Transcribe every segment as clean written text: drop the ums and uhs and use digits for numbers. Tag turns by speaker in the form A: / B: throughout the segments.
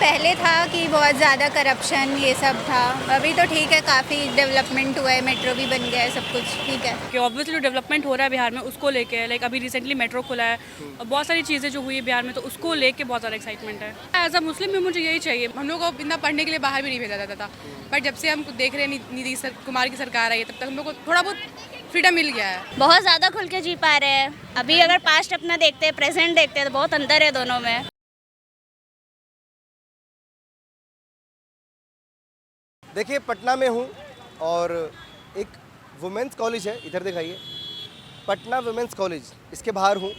A: पहले था कि बहुत ज़्यादा करप्शन ये सब था, अभी तो ठीक है, काफ़ी डेवलपमेंट हुआ है, मेट्रो भी बन गया है, सब कुछ ठीक है।
B: कि ऑब्वियसली जो डेवलपमेंट हो रहा है बिहार में उसको लेके, लाइक अभी रिसेंटली मेट्रो खुला है और बहुत सारी चीज़ें जो हुई है बिहार में, तो उसको लेके बहुत ज़्यादा एक्साइटमेंट है। एज अ मुस्लिम भी मुझे यही चाहिए।
C: हम लोग को इतना पढ़ने के लिए बाहर भी नहीं भेजा जाता था, बट जब से हम देख रहे हैं नीतीश कुमार की सरकार आई है, तब तक हम लोग को थोड़ा बहुत फ्रीडम मिल गया है।
D: बहुत ज़्यादा खुल के जी पा रहे हैं। अभी अगर पास्ट अपना देखते हैं, प्रेजेंट देखते हैं, तो बहुत अंतर है दोनों में।
E: देखिए, पटना में हूँ और एक वुमेंस कॉलेज है, इधर दिखाइए, पटना वुमेंस कॉलेज, इसके बाहर हूँ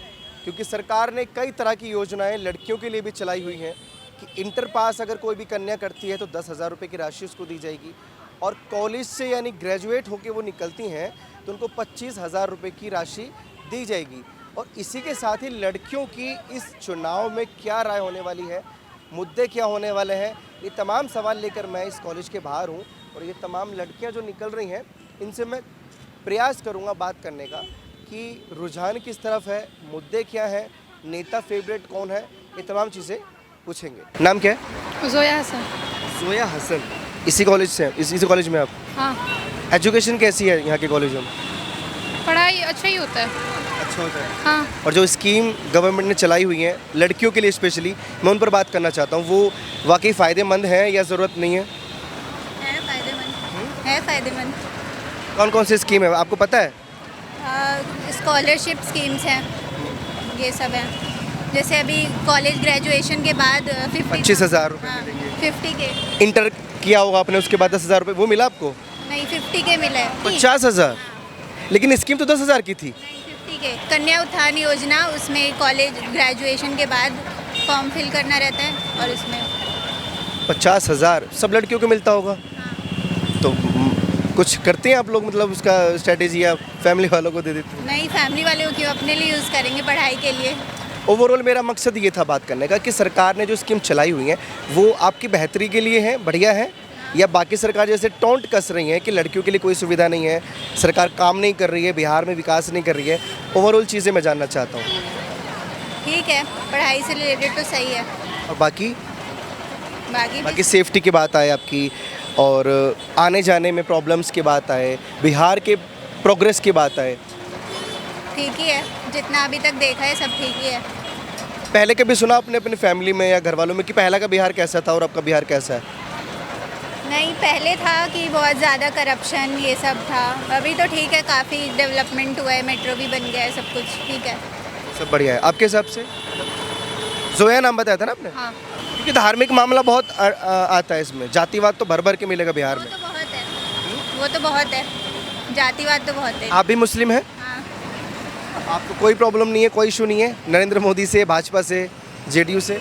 E: क्योंकि सरकार ने कई तरह की योजनाएं लड़कियों के लिए भी चलाई हुई हैं कि इंटर पास अगर कोई भी कन्या करती है तो 10,000 रुपये की राशि उसको दी जाएगी, और कॉलेज से यानी ग्रेजुएट होकर वो निकलती हैं तो उनको 25,000 रुपये की राशि दी जाएगी। और इसी के साथ ही लड़कियों की इस चुनाव में क्या राय होने वाली है, मुद्दे क्या होने वाले हैं, ये तमाम सवाल लेकर मैं इस कॉलेज के बाहर हूँ। और ये तमाम लड़कियाँ जो निकल रही हैं, इनसे मैं प्रयास करूँगा बात करने का कि रुझान किस तरफ है, मुद्दे क्या हैं, नेता फेवरेट कौन है, ये तमाम चीज़ें पूछेंगे। नाम क्या है?
C: जोया हसन।
E: जोया हसन। इसी कॉलेज से, इसी कॉलेज में आप?
C: हाँ।
E: एजुकेशन कैसी है यहाँ के कॉलेजों में?
C: पढ़ाई अच्छा ही होता है।
E: अच्छा होता है।
C: हाँ।
E: और जो स्कीम गवर्नमेंट ने चलाई हुई है लड़कियों के लिए स्पेशली, मैं उन पर बात करना चाहता हूँ, वो वाकई फ़ायदेमंद है या ज़रूरत नहीं है?
A: फ़ायदेमंद है, फ़ायदेमंद।
E: कौन कौन सी स्कीम है आपको पता है?
A: स्कॉलरशिप स्कीम्स हैं, ये सब हैं। जैसे अभी कॉलेज ग्रेजुएशन के बाद
E: 25,000 रुपये
A: हाँ,
E: मिलेंगे।
A: 50 के।
E: इंटर किया होगा आपने, उसके बाद 10,000 रुपये वो मिला आपको?
A: नहीं, 50 के मिला है।
E: 50,000? लेकिन स्कीम तो 10,000 की थी।
A: 50 के कन्या उत्थान योजना, उसमें कॉलेज ग्रेजुएशन के बाद फॉर्म फिल करना रहता है और उसमें
E: 50,000 सब लड़कियों को मिलता होगा। तो कुछ करते हैं आप लोग, मतलब उसका स्ट्रेटेजी या फैमिली वालों को दे देते हैं?
A: नहीं, फैमिली वाले क्यों, अपने लिए यूज़ करेंगे पढ़ाई के लिए।
E: ओवरऑल मेरा मकसद ये था बात करने का कि सरकार ने जो स्कीम चलाई हुई है वो आपकी बेहतरी के लिए है, बढ़िया है, या बाकी सरकार जैसे टोंट कस रही है कि लड़कियों के लिए कोई सुविधा नहीं है, सरकार काम नहीं कर रही है, बिहार में विकास नहीं कर रही है। ओवरऑल चीज़ें मैं जानना चाहता हूँ।
A: ठीक है, पढ़ाई से रिलेटेड तो सही है।
E: और बाकी
A: बाकी
E: सेफ्टी की बात आए आपकी, और आने जाने में प्रॉब्लम्स की बात आए, बिहार के प्रोग्रेस की बात आए,
A: ठीक ही है, जितना अभी तक देखा है सब ठीक ही है।
E: पहले कभी सुना आपने अपने फैमिली में या घर वालों में कि पहला का बिहार कैसा था और अब का बिहार कैसा है?
A: नहीं, पहले था कि बहुत ज़्यादा करप्शन ये सब था, अभी तो ठीक है, काफ़ी डेवलपमेंट हुआ है, मेट्रो भी बन गया है, सब कुछ ठीक है।
E: सब बढ़िया है आपके हिसाब से? जोया नाम बताया था ना आपने?
A: हाँ,
E: क्योंकि धार्मिक मामला बहुत आता है इसमें, जातिवाद तो भर भर के मिलेगा बिहार
A: वो
E: में।
A: तो बहुत है, वो तो बहुत है, जातिवाद तो बहुत है।
E: आप भी मुस्लिम हैं?
A: हाँ,
E: आपको कोई प्रॉब्लम नहीं है, कोई इशू नहीं है नरेंद्र मोदी से, भाजपा से, जेडीयू से?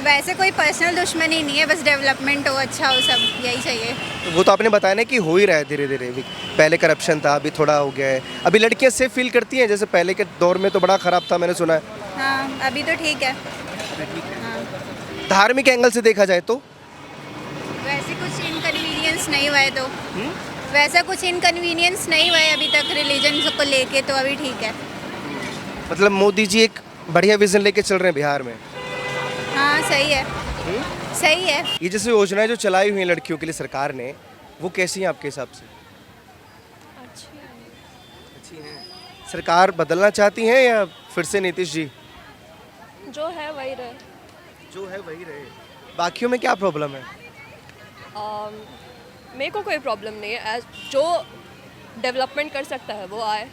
A: वैसे कोई पर्सनल दुश्मनी नहीं है, बस डेवलपमेंट हो, अच्छा हो, सब यही चाहिए।
E: तो वो तो आपने बताया ना कि हो ही रहा है धीरे धीरे, पहले करप्शन था, अभी थोड़ा हो गया है। अभी लड़कियां सेफ फील करती हैं, जैसे पहले के दौर में तो बड़ा ख़राब था, मैंने सुना है।
A: हाँ, अभी तो ठीक है। हाँ,
E: धार्मिक एंगल से देखा जाए तो
A: वैसे कुछ इनकन्वीनियंस नहीं हुआ है, तो वैसा कुछ इनकन्वीनियंस नहीं हुआ है अभी तक रिलीजन को लेके, तो अभी ठीक है।
E: मतलब मोदी जी एक बढ़िया विजन लेके चल रहे हैं बिहार में।
A: हाँ, सही है, सही है।
E: ये जैसे योजनाएं जो चलाई हुई हैं लड़कियों के लिए सरकार ने, वो कैसी हैं आपके हिसाब से? अच्छी हैं। सरकार बदलना चाहती हैं या फिर से नीतीश जी?
F: जो है वही रहे।
E: जो है वही रहे। बाकियों में क्या प्रॉब्लम है?
F: मेरे को कोई प्रॉब्लम नहीं है, जो डेवलपमेंट कर सकता है वो आए।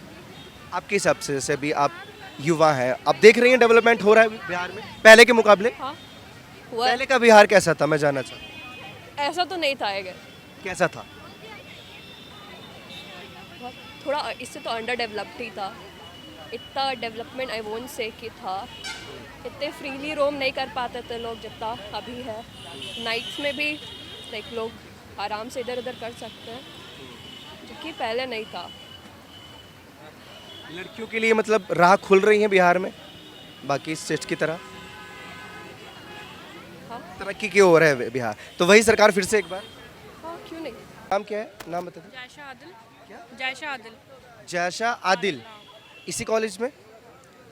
E: आपके हिसाब से, जैसे अभी आप युवा हैं, आप देख रही हैं डेवलपमेंट हो रहा है बिहार में पहले के मुकाबले?
F: हाँ, हुआ है।
E: पहले का बिहार कैसा था, मैं जानना चाहता हूँ।
F: ऐसा तो नहीं था आगे,
E: कैसा था?
F: थोड़ा इससे तो अंडर डेवलप्ड ही था। इतना डेवलपमेंट आई वोंट से कि था, इतने फ्रीली रोम नहीं कर पाते थे लोग जितना अभी है। नाइट्स में भी लाइक लोग आराम से इधर उधर कर सकते हैं, जो कि पहले नहीं था।
E: लड़कियों के लिए मतलब राह खुल रही है बिहार में बाकी स्टेट की तरह?
F: हाँ।
E: तरक्की की ओर है बिहार, तो वही सरकार फिर से एक बार?
F: हाँ, क्यों नहीं।
E: नाम क्या है, नाम बता दो।
B: जायशा आदिल।
E: क्या?
B: जायशा आदिल।
E: जायशा आदिल। इसी कॉलेज में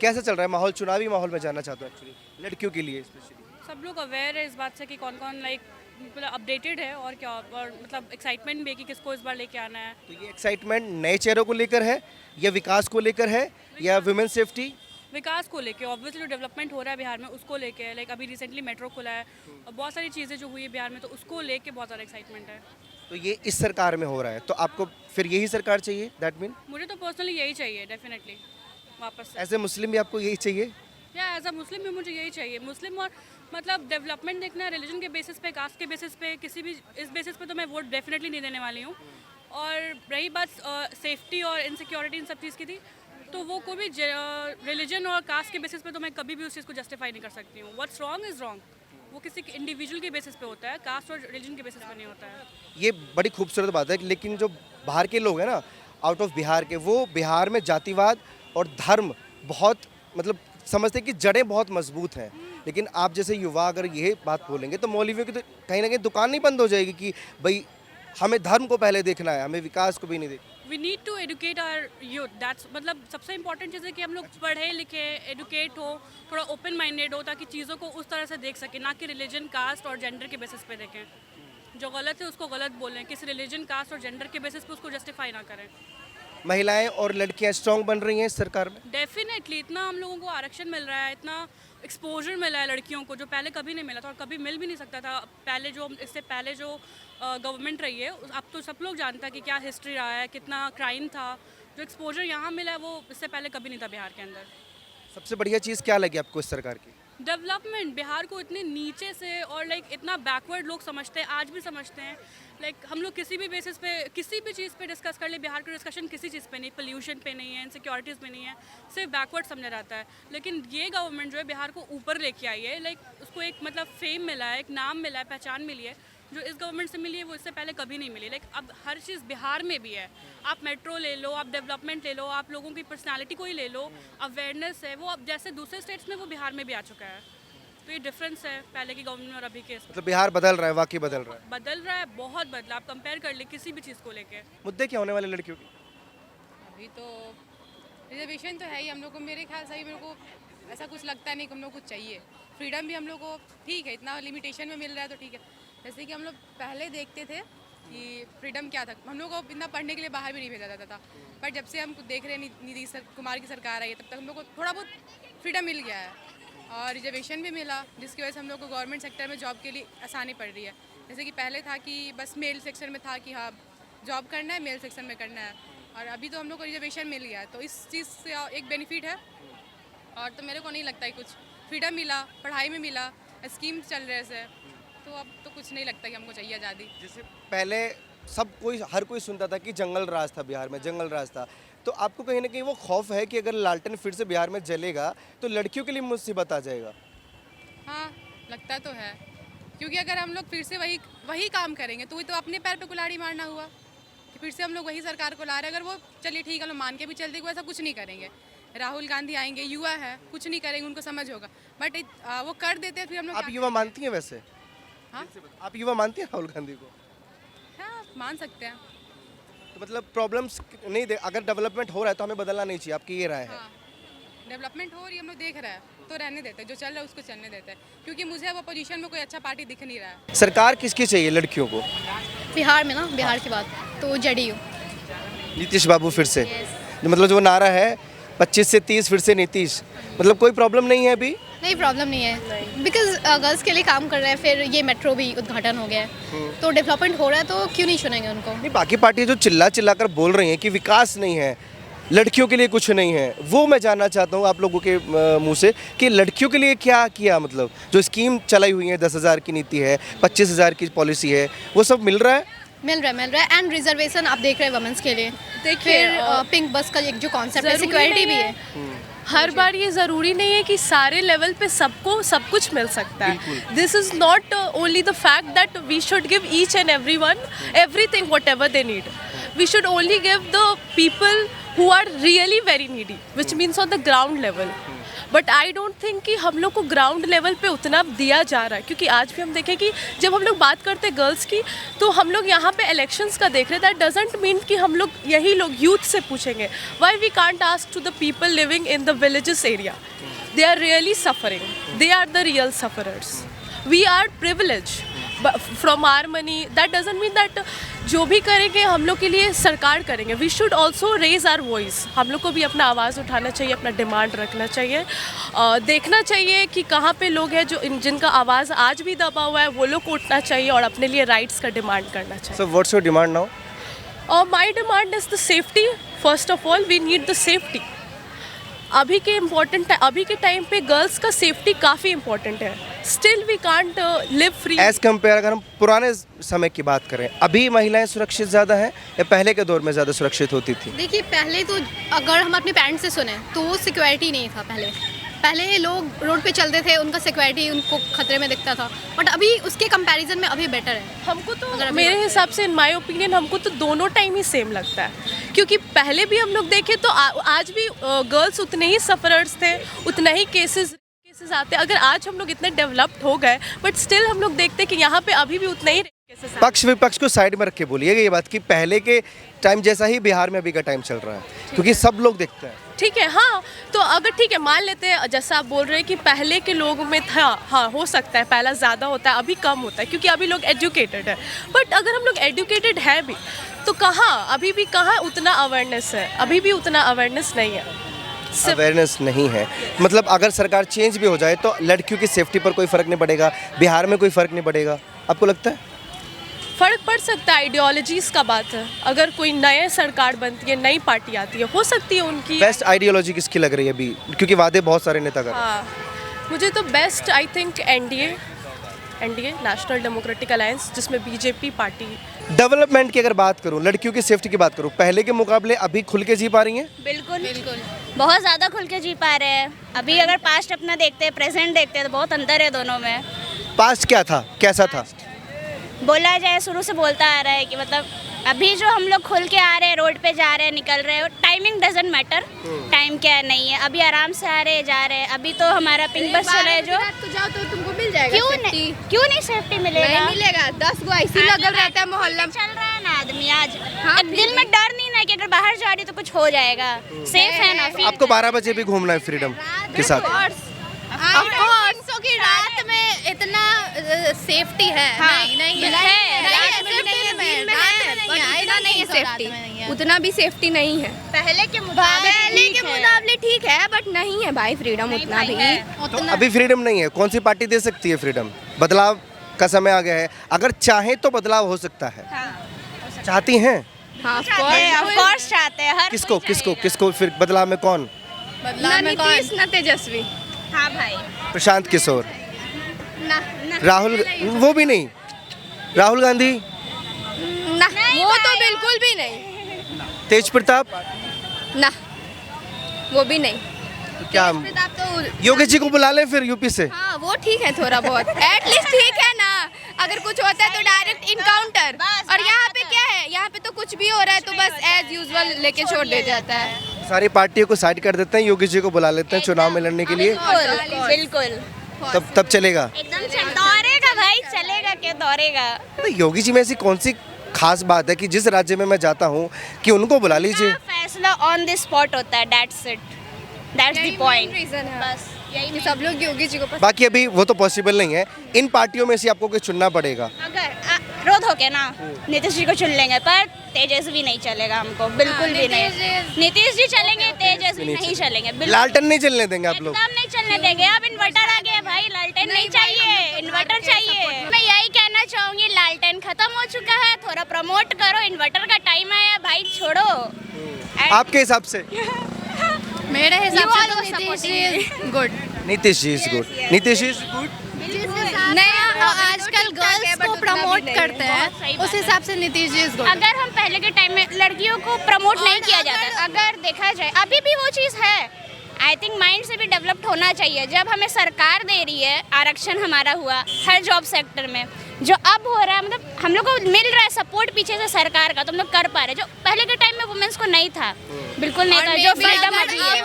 E: कैसा चल रहा है माहौल, चुनावी माहौल में जानना चाहता हूँ एक्चुअली, लड़कियों के लिए स्पेशली।
B: सब लोग अवेयर है इस बात से कि कौन कौन लाइक मतलब अपडेटेड है और क्या, और मतलब एक्साइटमेंट भी है कि किसको इस बार लेके आना है।
E: तो ये एक्साइटमेंट नए चेहरों को लेकर है या विकास को लेकर है या वुमेन सेफ्टी?
B: विकास को लेके, ऑब्वियसली जो डेवलपमेंट हो रहा है बिहार में उसको लेके, लाइक अभी रिसेंटली मेट्रो खुला है और बहुत सारी चीज़ें जो हुई है बिहार में, तो उसको लेके बहुत ज़्यादा एक्साइटमेंट है।
E: तो ये इस सरकार में हो रहा है, तो आपको फिर यही सरकार चाहिए? दैट मीन
B: मुझे तो पर्सनली यही चाहिए डेफिनेटली वापस से।
E: एज ए मुस्लिम भी आपको यही चाहिए?
B: या एज अ मुस्लिम भी मुझे यही चाहिए। मुस्लिम और मतलब डेवलपमेंट देखना है रिलीजन के बेसिस पे, कास्ट के बेसिस पे, किसी भी इस बेसिस पे तो मैं वोट डेफिनेटली नहीं देने वाली हूँ। और रही बात सेफ्टी और इनसिक्योरिटी इन सब चीज़ की थी, तो वो कोई भी रिलीजन और कास्ट के बेसिस पे तो मैं कभी भी उस चीज़ को जस्टिफाई नहीं कर सकती हूँ। व्हाट्स रॉन्ग इज़ रॉन्ग, वो किसी इंडिविजुअल के बेसिस पे होता है, कास्ट और रिलीजन के बेसिस पे नहीं होता है।
E: ये बड़ी खूबसूरत बात है, लेकिन जो बाहर के लोग हैं ना, आउट ऑफ बिहार के, वो बिहार में जातिवाद और धर्म बहुत मतलब समझते हैं कि जड़ें बहुत मजबूत हैं। लेकिन आप जैसे युवा अगर ये बात बोलेंगे तो मौलवियों की तो कहीं ना कहीं दुकान नहीं बंद हो जाएगी कि भाई हमें धर्म को पहले देखना है, हमें विकास को भी नहीं देखना।
B: We need to educate our youth, that's मतलब सबसे इंपॉर्टेंट चीज़ है कि हम लोग पढ़े लिखे, एडुकेट हो, थोड़ा ओपन माइंडेड हो, ताकि चीज़ों को उस तरह से देख सकें, ना कि रिलीजन, कास्ट और जेंडर के बेसिस पे देखें। जो गलत है उसको गलत बोलें, किसी रिलीजन, कास्ट और जेंडर के बेसिस पे उसको जस्टिफाई ना करें।
E: महिलाएं और लड़कियां स्ट्रांग बन रही हैं इस सरकार में?
B: डेफिनेटली इतना हम लोगों को आरक्षण मिल रहा है, इतना एक्सपोजर मिला है लड़कियों को, जो पहले कभी नहीं मिला था और कभी मिल भी नहीं सकता था। पहले जो इससे पहले जो गवर्नमेंट रही है, अब तो सब लोग जानता है कि क्या हिस्ट्री रहा है, कितना क्राइम था। जो एक्सपोजर यहाँ मिला है वो इससे पहले कभी नहीं था बिहार के अंदर।
E: सबसे बढ़िया चीज़ क्या लगी आपको इस सरकार की?
B: डेवलपमेंट, बिहार को इतने नीचे से और लाइक इतना बैकवर्ड लोग समझते हैं, आज भी समझते हैं। लाइक हम लोग किसी भी बेसिस पे, किसी भी चीज़ पे डिस्कस कर ले, बिहार का डिस्कशन किसी चीज़ पे नहीं, पोल्यूशन पे नहीं है, इनसिक्योरिटीज़ पे नहीं है, सिर्फ बैकवर्ड समझा जाता है। लेकिन ये गवर्नमेंट जो है बिहार को ऊपर लेके आई है, लाइक उसको एक मतलब फेम मिला है, एक नाम मिला है, पहचान मिली है, जो इस गवर्नमेंट से मिली है वो इससे पहले कभी नहीं मिली। लाइक अब हर चीज़ बिहार में भी है। आप मेट्रो ले लो, आप डेवलपमेंट ले लो, आप लोगों की पर्सनालिटी को ही ले लो, अवेयरनेस है, वो अब जैसे दूसरे स्टेट्स में वो बिहार में भी आ चुका है। तो ये डिफरेंस है पहले की गवर्नमेंट और अभी के।
E: मतलब बिहार बदल रहा है, वाकई बदल रहा है।
B: बदल रहा है, बहुत बदला। आप कंपेयर कर ले किसी भी चीज़ को लेके।
E: मुद्दे क्या होने वाले लड़कियों के?
C: अभी तो रिजर्वेशन तो है ही हम लोग को, मेरे ख्याल से ही मेरे को ऐसा कुछ लगता नहीं कि हम लोग कुछ चाहिए। फ्रीडम भी हम लोग को ठीक है, इतना लिमिटेशन में मिल रहा है तो ठीक है। जैसे कि हम लोग पहले देखते थे कि फ्रीडम क्या था, हम लोग को इतना पढ़ने के लिए बाहर भी नहीं भेजा जाता था। पर जब से हम देख रहे हैं नीतीश कुमार की सरकार आई है, तब तक हम लोग को थोड़ा बहुत फ्रीडम मिल गया है और रिजर्वेशन भी मिला, जिसकी वजह से हम लोग को गवर्नमेंट सेक्टर में जॉब के लिए आसानी पड़ रही है। जैसे कि पहले था कि बस मेल सेक्शन में था कि हाँ जॉब करना है, मेल सेक्शन में करना है, और अभी तो हम लोग को रिजर्वेशन मिल गया है, तो इस चीज़ से एक बेनिफिट है। और तो मेरे को नहीं लगता है कुछ फ्रीडम मिला, पढ़ाई में मिला, स्कीम चल रहे से, तो अब तो कुछ नहीं लगता कि हमको चाहिए आज़ादी।
E: जैसे पहले हर कोई सुनता था कि जंगल राज था बिहार में, जंगल राज था, तो आपको कहीं ना कहीं वो खौफ है कि अगर लालटेन फिर से बिहार में जलेगा तो लड़कियों के लिए मुसीबत आ जाएगा?
C: हाँ लगता तो है, क्योंकि अगर हम लोग फिर से वही काम करेंगे तो वही तो अपने पैर पे कुल्हाड़ी मारना हुआ कि फिर से हम लोग वही सरकार को ला रहे हैं। अगर वो चलिए ठीक है, हम मान के भी चलते कि ऐसा कुछ नहीं करेंगे, राहुल गांधी आएंगे, युवा है, कुछ नहीं करेंगे, उनको समझ होगा, बट वो कर देते हैं फिर हम लोग।
E: आप युवा मानती हैं वैसे?
C: हाँ
E: आप युवा मानती हैं राहुल गांधी को?
C: हाँ मान सकते हैं।
E: तो मतलब प्रॉब्लम्स नहीं दे, अगर डेवलपमेंट हो रहा है तो हमें बदलना नहीं चाहिए, आपकी ये राय है?
C: हाँ डेवलपमेंट हो रही है, हम लोग देख रहे हैं तो रहने देते हैं, जो चल रहा है उसको चलने देते हैं, क्योंकि मुझे अब अपोजिशन में कोई अच्छा पार्टी दिख नहीं रहा है।
E: सरकार किसकी चाहिए लड़कियों को
G: बिहार में ना, बिहार की बात तो जेडीयू,
E: नीतीश बाबू फिर से? मतलब जो नारा है 25 से 30 फिर से नीतीश, मतलब कोई प्रॉब्लम नहीं है अभी?
G: नहीं प्रॉब्लम नहीं है, बिकॉज गर्ल्स के लिए काम कर रहे हैं, फिर ये मेट्रो भी उद्घाटन हो गया है तो डेवलपमेंट हो रहा है, तो क्यों नहीं सुनेंगे उनको।
E: नहीं, बाकी पार्टियां जो चिल्ला कर बोल रही हैं कि विकास नहीं है, लड़कियों के लिए कुछ नहीं है, वो मैं जानना चाहता हूँ आप लोगों के मुंह से कि लड़कियों के लिए क्या किया, मतलब जो स्कीम चलाई हुई है, 10,000 की नीति है, 25,000 की पॉलिसी है, वो सब मिल रहा है?
G: मिल रहा है एंड रिजर्वेशन आप देख रहे हैं वुमेन्स के लिए।
H: देखिए
G: फिर पिंक बस का एक जो कॉन्सेप्ट है, सिक्योरिटी भी है।
H: हर बार ये ज़रूरी नहीं है कि सारे लेवल पे सबको सब कुछ मिल सकता है। This is not only the fact that we should give each and every one everything whatever they need. We should only give the people who are really very needy, which means on the ground level. But I don't think कि हम लोग को ground level पे उतना दिया जा रहा है, क्योंकि आज भी हम देखें कि जब हम लोग बात करते हैं गर्ल्स की, तो हम लोग यहाँ पे इलेक्शंस का देख रहे हैं। दैट डजेंट मीन कि हम लोग यही लोग यूथ से पूछेंगे why we can't ask to the people living in the villages area. They are really suffering, they are the real sufferers. We are privilege from our money. That doesn't mean that जो भी करेंगे हम लोग के लिए सरकार करेंगे. We should also raise our voice. हम लोग को भी अपना आवाज़ उठाना चाहिए, अपना डिमांड रखना चाहिए. देखना चाहिए कि कहाँ पे लोग हैं जो जिनका आवाज़ आज भी दबा हुआ है, वो लोग को उठना चाहिए और अपने लिए राइट्स का डिमांड करना चाहिए.
E: So what's your demand now?
H: My demand is the safety. First of all, we need the safety. अभी के टाइम पे गर्ल्स का सेफ्टी काफ़ी इम्पोर्टेंट है. Still we can't live free.
E: As compare अगर हम पुराने समय की बात करें, अभी महिलाएं सुरक्षित ज़्यादा हैं या पहले के दौर में ज़्यादा सुरक्षित होती थी?
G: देखिए, पहले तो अगर हम अपने पेरेंट्स से सुने तो वो सिक्योरिटी नहीं था. पहले लोग रोड पे चलते थे, उनका सिक्योरिटी उनको खतरे में दिखता था. बट अभी उसके कंपैरिजन में अभी बेटर है.
H: हमको तो मेरे हिसाब से, इन माय ओपिनियन, हमको तो दोनों टाइम ही सेम लगता है. क्योंकि पहले भी हम लोग देखें तो आज भी गर्ल्स उतने ही सफरर्स थे, उतना ही केसेस आते. अगर आज हम लोग इतने डेवलप्ड हो गए, बट स्टिल हम लोग देखते हैं कि यहाँ पे अभी भी उतना ही केसेस.
E: पक्ष विपक्ष को साइड में रख के बोलिएगा ये बात कि पहले के टाइम जैसा ही बिहार में अभी का टाइम चल रहा है, क्योंकि सब लोग देखते हैं.
H: ठीक है, हाँ. तो अगर ठीक है, मान लेते हैं जैसा आप बोल रहे हैं कि पहले के लोगों में था, हाँ हो सकता है पहला ज़्यादा होता है, अभी कम होता है क्योंकि अभी लोग एजुकेटेड है. बट अगर हम लोग एजुकेटेड है भी तो अभी भी कहाँ उतना अवेयरनेस है. अभी भी उतना अवेयरनेस नहीं है.
E: अवेयरनेस नहीं है. मतलब अगर सरकार चेंज भी हो जाए तो लड़कियों की सेफ्टी पर कोई फ़र्क नहीं पड़ेगा, बिहार में कोई फ़र्क नहीं पड़ेगा, आपको लगता है?
H: फ़र्क पड़ सकता है. आइडियोलॉजीज़ का बात है. अगर कोई नए सरकार बनती है, नई पार्टी आती है, हो सकती है उनकी.
E: बेस्ट आइडियोलॉजी किसकी लग रही है अभी, क्योंकि वादे बहुत सारे नेता कर?
H: हाँ, मुझे तो best I think NDA, national democratic alliance, जिसमें बीजेपी पार्टी.
E: डेवलपमेंट की अगर बात करूं, लड़कियों की सेफ्टी की बात करूं, पहले के मुकाबले अभी खुल के जी पा रही हैं?
D: बिल्कुल बहुत ज़्यादा खुल के जी पा रहे हैं. अभी अगर पास्ट अपना देखते हैं, प्रेजेंट देखते हैं, तो बहुत अंतर है दोनों में.
E: पास्ट क्या था, कैसा था?
D: बोला जाए, शुरू से बोलता आ रहा है कि मतलब अभी जो हम लोग खुल के आ रहे हैं, रोड पे जा रहे हैं, निकल रहे हैं, टाइमिंग डजंट मैटर. टाइम क्या नहीं है, अभी आराम से आ रहे हैं, जा रहे हैं. अभी तो हमारा पिंक बस चला है जो,
C: तो जाओ तो तुमको मिल जाएगा.
D: क्यों नहीं सेफ्टी मिलेगा?
C: नहीं मिलेगा. 10 गो ऐसी लगल रहता है मोहल्ला में.
D: चल रहा है ना आदमी आज. अब दिल में डर नहीं ना कि अगर बाहर जा रही तो कुछ हो जाएगा. सेफ है ना.
E: आपको 12 बजे भी घूमना है फ्रीडम के साथ?
G: कि रात में इतना सेफ्टी है. नहीं है
C: सेफ्टी. उतना भी सेफ्टी नहीं है.
D: पहले के मुकाबले
C: ठीक है, बट नहीं है भाई फ्रीडम उतना भी.
E: तो अभी फ्रीडम नहीं है. कौन सी पार्टी दे सकती है फ्रीडम? बदलाव का समय आ गया है. अगर चाहे तो बदलाव हो सकता है. चाहती हैं?
D: ऑफ कोर्स चाहते हैं. हर
E: किसको फिर बदलाव में कौन?
C: नीतीश न तेजस्वी.
D: हाँ भाई,
E: प्रशांत किशोर, राहुल, वो भी नहीं. राहुल गांधी
C: ना, वो तो बिल्कुल भी नहीं.
E: तेज प्रताप
C: ना, वो भी नहीं.
E: तो क्या योगी जी को बुला लें फिर यूपी से?
C: हाँ, वो ठीक है थोड़ा बहुत. एटलीस्ट ठीक है ना. अगर कुछ होता है तो डायरेक्ट इनकाउंटर. और यहाँ पे क्या है, यहाँ पे तो कुछ भी हो रहा है तो बस एज यूजुअल लेके छोड़ दे जाता है.
E: सारी पार्टियों को साइड कर देते हैं, योगी जी को बुला लेते हैं चुनाव में लड़ने के लिए.
D: बिल्कुल.
E: तब चलेगा.
D: एकदम दौड़ेगा भाई, चलेगा क्या, दौड़ेगा.
E: तो योगी जी में ऐसी कौन सी खास बात है कि जिस राज्य में मैं जाता हूँ कि उनको बुला लीजिए?
D: फैसला ऑन द स्पॉट होता है. That's it. That's the point.
C: Reason है
D: बस यही
C: कि सब लोग योगी जी को पसंद.
E: बाकी अभी वो तो पॉसिबल नहीं है. इन पार्टियों में से आपको कोई चुनना पड़ेगा.
D: अगर रोध हो के ना नीतीश जी को चुन लेंगे, पर तेजस्वी नहीं चलेगा हमको. बिल्कुल भी नहीं. नीतीश जी चलेंगे, तेजस्वी नहीं चलेंगे.
E: लालटेन नहीं चलने देंगे आप लोग?
D: एकदम नहीं चलने देंगे. अब इन्वर्टर आ गया भाई, लालटेन नहीं चाहिए, इन्वर्टर चाहिए. मैं यही कहना चाहूँगी, लालटेन खत्म हो चुका है, थोड़ा प्रमोट करो. इन्वर्टर का टाइम आया भाई, छोड़ो.
E: आपके हिसाब से?
G: मेरे हिसाब से तो Nitish ji good.
E: Nitish ji is good. Nitish ji is good.
G: नहीं, आजकल गर्ल्स को प्रमोट करते हैं, उस हिसाब से नीतीश जी इज गुड.
D: अगर हम पहले के टाइम में लड़कियों को प्रमोट नहीं किया जाता, अगर देखा जाए अभी भी वो चीज़ है. आई थिंक माइंड से भी डेवलप्ड होना चाहिए. जब हमें सरकार दे रही है, आरक्षण हमारा हुआ हर जॉब सेक्टर में, जो अब हो रहा है, मतलब हम लोग को मिल रहा है सपोर्ट पीछे से सरकार का, तो हम लोग कर पा रहे हैं. जो पहले के टाइम में वुमेन्स को नहीं था, बिल्कुल नहीं था. जो फ्रीडम अभी है,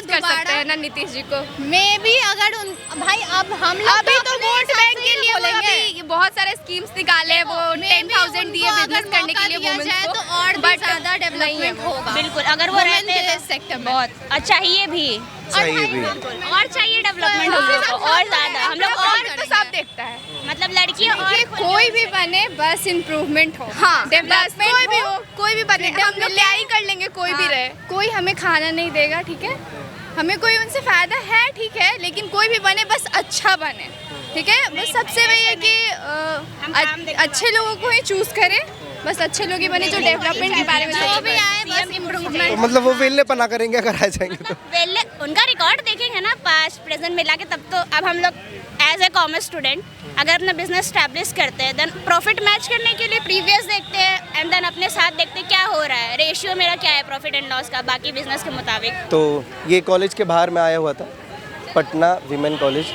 C: कर सकते हैं ना नीतीश जी को.
G: मे भी अगर भाई अब हम लोग
C: अभी तो वोट बैंक के लिए बोलेंगे.
I: बहुत सारे स्कीम्स निकाले हैं, वो 10,000 दिए बिजनेस करने के लिए वुमेन्स को,
G: तो और भी ज़्यादा डेवलपमेंट होगा।
D: बिल्कुल, अगर वो रहते हैं
G: इस सेक्टर में
D: बहुत और चाहिए भी
E: चाहिए भी।
D: और चाहिए डेवलपमेंट हम लोग को और ज़्यादा, हम लोग और
I: तो सब देखता है।
D: मतलब लड़कियाँ और
I: कोई भी बने बस इम्प्रूवमेंट हो, हाँ डेवलपमेंट कोई भी हो, कोई भी बने, हम लोग न्याय कर लेंगे, कोई भी रहे। कोई हमें खाना नहीं देगा, ठीक है, हमें कोई उनसे फ़ायदा है, ठीक है, लेकिन कोई भी बने बस अच्छा बने, ठीक है। बस सबसे वही है कि अच्छे लोगों को ही चूज़ करें, बस अच्छे लोग ही बने जो डेवलपमेंट के बारे में
D: जो भी
I: सोचें।
D: आए बस इम्प्रूवमेंट।
E: तो मतलब वो वेल्ले पना करेंगे अगर आ जाएंगे तो।
D: पहले उनका रिकॉर्ड देखेंगे ना पास्ट प्रेजेंट मिला के, तब तो अब हम लोग एज ए कॉमर्स स्टूडेंट अगर अपना बिजनेस स्टैब्लिश करते हैं, देन प्रॉफिट मैच करने के लिए प्रीवियस देखते हैं एंड देन अपने साथ देखते हैं क्या हो रहा है, रेशियो मेरा क्या है प्रॉफिट एंड लॉस का बाकी बिजनेस के मुताबिक।
E: तो ये कॉलेज के बाहर मैं आया हुआ था, पटना विमेन कॉलेज,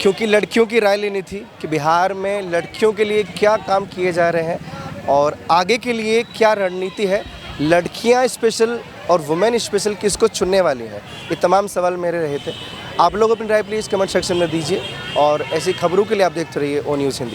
E: क्योंकि लड़कियों की राय लेनी थी कि बिहार में लड़कियों के लिए क्या काम किए जा रहे हैं और आगे के लिए क्या रणनीति है, लड़कियां स्पेशल और वुमेन स्पेशल किसको चुनने वाली हैं, ये तमाम सवाल मेरे रहे थे। आप लोग अपनी राय प्लीज़ कमेंट सेक्शन में दीजिए और ऐसी खबरों के लिए आप देखते रहिए ओ न्यूज़ हिंदी।